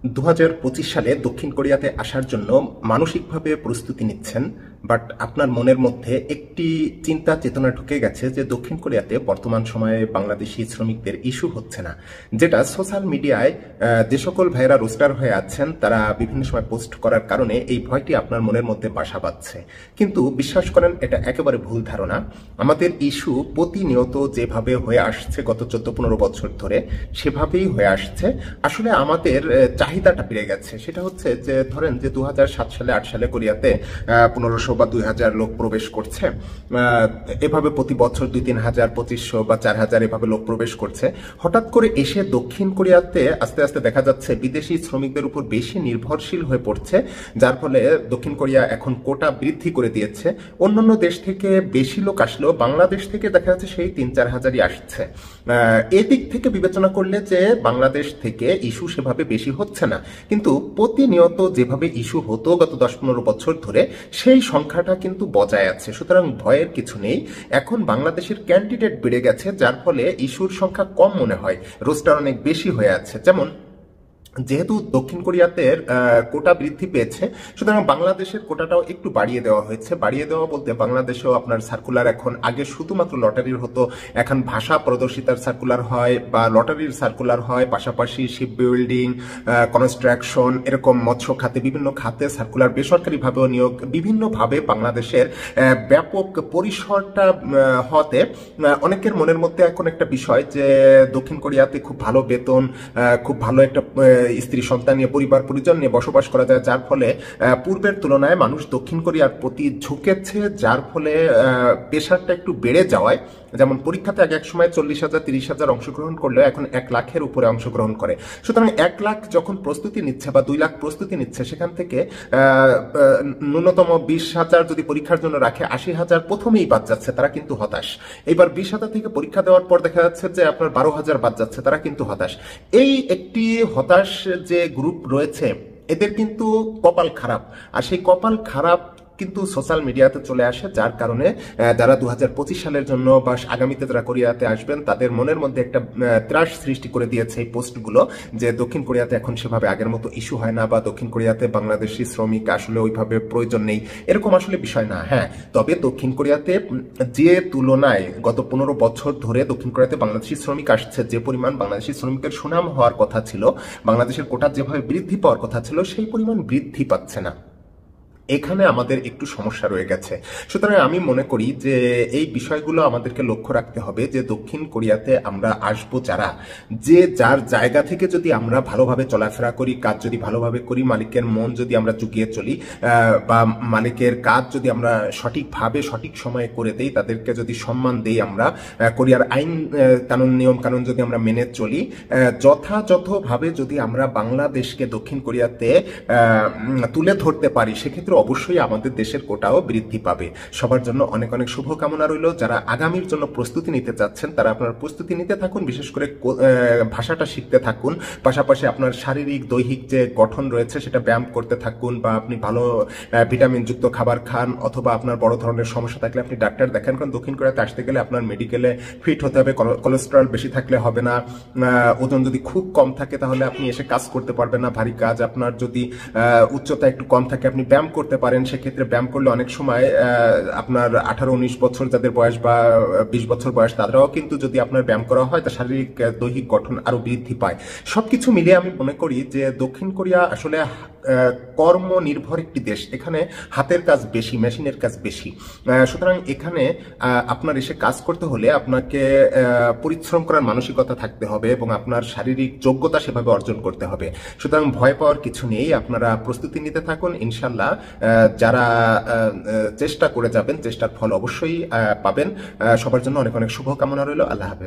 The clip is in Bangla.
2025 সালে দক্ষিণ কোরিয়াতে আসার জন্য মানসিকভাবে প্রস্তুতি নিচ্ছেন, বাট আপনার মনের মধ্যে একটি চিন্তা চেতনা ঢুকে গেছে যে দক্ষিণ কোরিয়াতে বর্তমান সময়ে বাংলাদেশি শ্রমিকদের ইস্যু হচ্ছে না, যেটা সোশ্যাল মিডিয়ায় যে সকল ভাইয়েরা রোস্টার হয়ে আছেন তারা বিভিন্ন সময় পোস্ট করার কারণে এই ভয়টি আপনার মনের মধ্যে বাসা বাঁধছে। কিন্তু বিশ্বাস করেন, এটা একেবারে ভুল ধারণা। আমাদের ইস্যু প্রতিনিয়ত যেভাবে হয়ে আসছে গত 14-15 বছর ধরে সেভাবেই হয়ে আসছে। আসলে আমাদের চাহিদাটা বেড়ে গেছে। সেটা হচ্ছে যে ধরেন যে 2007 সালে 8 সালে কোরিয়াতে 1500 বা 2000 লোক প্রবেশ করছে, এভাবে প্রতি বছর 2-3 হাজার, 2500 বা 4000 এভাবে লোক প্রবেশ করছে। হঠাৎ করে এসে দক্ষিণ কোরিয়াতে আস্তে আস্তে দেখা যাচ্ছে বিদেশি শ্রমিকদের উপর বেশি নির্ভরশীল হয়ে পড়ছে, যার ফলে দক্ষিণ কোরিয়া এখন কোটা বৃদ্ধি করে দিয়েছে। অন্যান্য দেশ থেকে বেশি লোক আসলেও বাংলাদেশ থেকে দেখা যাচ্ছে সেই 3-4 হাজারই আসছে। এদিক থেকে বিবেচনা করলে যে বাংলাদেশ থেকে ইস্যু সেভাবে বেশি হচ্ছে না, কিন্তু প্রতিনিয়ত যেভাবে ইস্যু হতো গত 10-15 বছর ধরে সেই সংখ্যাটা কিন্তু বজায় আছে। সুতরাং ভয়ের কিছু নেই। এখন বাংলাদেশের ক্যান্ডিডেট বেড়ে গেছে, যার ফলে ইস্যুর সংখ্যা কম মনে হয়, রোস্টার অনেক বেশি হয়ে আছে। যেমন যেহেতু দক্ষিণ কোরিয়াতে কোটা বৃদ্ধি পেয়েছে, সুতরাং বাংলাদেশের কোটাটাও একটু বাড়িয়ে দেওয়া হয়েছে। বাড়িয়ে দেওয়া বলতে বাংলাদেশেও আপনার সার্কুলার এখন আগে শুধুমাত্র লটারির হতো, এখন ভাষা প্রদর্শিতার সার্কুলার হয় বা লটারির সার্কুলার হয়, পাশাপাশি শিপ বিল্ডিং, কনস্ট্রাকশন, এরকম মৎস্য খাতে বিভিন্ন খাতে সার্কুলার, বেসরকারিভাবেও নিয়োগ, বিভিন্নভাবে বাংলাদেশের ব্যাপক পরিসরটা হতে অনেকের মনের মধ্যে এখন একটা বিষয় যে দক্ষিণ কোরিয়াতে খুব ভালো বেতন, খুব ভালো একটা স্ত্রী সন্তান নিয়ে পরিবার পরিজন নিয়ে বসবাস করা যায়, যার ফলে পূর্বের তুলনায় মানুষ দক্ষিণ কোরিয়ার প্রতি ঝুঁকেছে, যার ফলে প্রেশারটা একটু বেড়ে যাওয়ায়, যেমন পরীক্ষাতে আগে এক সময় 40,000 30,000 অংশগ্রহণ করলে এখন 1 লাখের উপরে অংশগ্রহণ করে। সুতরাং 1 লাখ যখন প্রস্তুতি নিচ্ছে বা 2 লাখ প্রস্তুতি নিচ্ছে, সেখান থেকে ন্যূনতম 20,000 যদি পরীক্ষার জন্য রাখে, 80,000 প্রথমেই বাদ যাচ্ছে, তারা কিন্তু হতাশ। এবার 20,000 থেকে পরীক্ষা দেওয়ার পর দেখা যাচ্ছে যে আপনার 12,000 বাদ যাচ্ছে, তারা কিন্তু হতাশ। এই একটি হতাশ যে গ্রুপ রয়েছে, এদের কিন্তু কপাল খারাপ, আর সেই কপাল খারাপ কিন্তু সোশ্যাল মিডিয়াতে চলে আসে, যার কারণে যারা 2025 সালের জন্য বা আগামীতে যারা কোরিয়াতে আসবেন তাদের মনের মধ্যে একটা ত্রাস সৃষ্টি করে দিয়েছে এই পোস্টগুলো, যে দক্ষিণ কোরিয়াতে এখন সেভাবে আগের মতো ইস্যু হয় না, বা দক্ষিণ কোরিয়াতে বাংলাদেশি শ্রমিক আসলে ওইভাবে প্রয়োজন নেই, এরকম আসলে বিষয় না। হ্যাঁ, তবে দক্ষিণ কোরিয়াতে যে তুলনায় গত 15 বছর ধরে দক্ষিণ কোরিয়াতে বাংলাদেশি শ্রমিক আসছে, যে পরিমাণ বাংলাদেশি শ্রমিকের সুনাম হওয়ার কথা ছিল, বাংলাদেশের কোটা যেভাবে বৃদ্ধি পাওয়ার কথা ছিল, সেই পরিমাণ বৃদ্ধি পাচ্ছে না। এখানে আমাদের একটু সমস্যা রয়ে গেছে। সুতরাং আমি মনে করি যে এই বিষয়গুলো আমাদেরকে লক্ষ্য রাখতে হবে যে দক্ষিণ কোরিয়াতে আমরা আসবো যারা, যে যার জায়গা থেকে যদি আমরা ভালোভাবে চলাফেরা করি, কাজ যদি ভালোভাবে করি, মালিকের মন যদি আমরা জুগিয়ে চলি, বা মালিকের কাজ যদি আমরা সঠিকভাবে সঠিক সময়ে করে দেই, তাদেরকে যদি সম্মান দেই, আমরা কোরিয়ার আইন কানুন নিয়ম কানুন যদি আমরা মেনে চলি, যথাযথভাবে যদি আমরা বাংলাদেশকে দক্ষিণ কোরিয়াতে তুলে ধরতে পারি, সেক্ষেত্রে অবশ্যই আমাদের দেশের কোটাও বৃদ্ধি পাবে। সবার জন্য অনেক অনেক শুভকামনা রইল। যারা আগামীর জন্য প্রস্তুতি নিতে চাচ্ছেন তারা আপনার প্রস্তুতি নিতে থাকুন, বিশেষ করে ভাষাটা শিখতে থাকুন, পাশাপাশি আপনার শারীরিক দৈহিক যে গঠন রয়েছে সেটা ব্যায়াম করতে থাকুন, বা আপনি ভালো ভিটামিনযুক্ত খাবার খান, অথবা আপনার বড় ধরনের সমস্যা থাকলে আপনি ডাক্তার দেখান। কারণ দক্ষিণ কোরিয়াতে আসতে গেলে আপনার মেডিকেলে ফিট হতে হবে, কোলেস্টেরল বেশি থাকলে হবে না, ওজন যদি খুব কম থাকে তাহলে আপনি এসে কাজ করতে পারবেন না, ভারী কাজ। আপনার যদি উচ্চতা একটু কম থাকে আপনি ব্যায়াম করতে পারেন, সেক্ষেত্রে ব্যায়াম করলে অনেক সময় আপনার 18-19 বছর যাদের বয়স বা 20 বছর বয়স, তারাও কিন্তু যদি আপনার ব্যায়াম করা হয় তা শারীরিক দৈহিক গঠন আরো বৃদ্ধি পায়। সবকিছু মিলিয়ে আমি মনে করি যে দক্ষিণ কোরিয়া আসলে কর্ম নির্ভর একটি দেশ, এখানে হাতের কাজ বেশি, মেশিনের কাজ বেশি। সুতরাং এখানে আপনার এসে কাজ করতে হলে আপনাকে পরিশ্রম করার মানসিকতা থাকতে হবে এবং আপনার শারীরিক যোগ্যতা সেভাবে অর্জন করতে হবে। সুতরাং ভয় পাওয়ার কিছু নেই, আপনারা প্রস্তুতি নিতে থাকুন। ইনশাল্লাহ যারা চেষ্টা করে যাবেন, চেষ্টার ফল অবশ্যই পাবেন। সবার জন্য অনেক অনেক শুভকামনা রইল। আল্লাহ হাফেজ।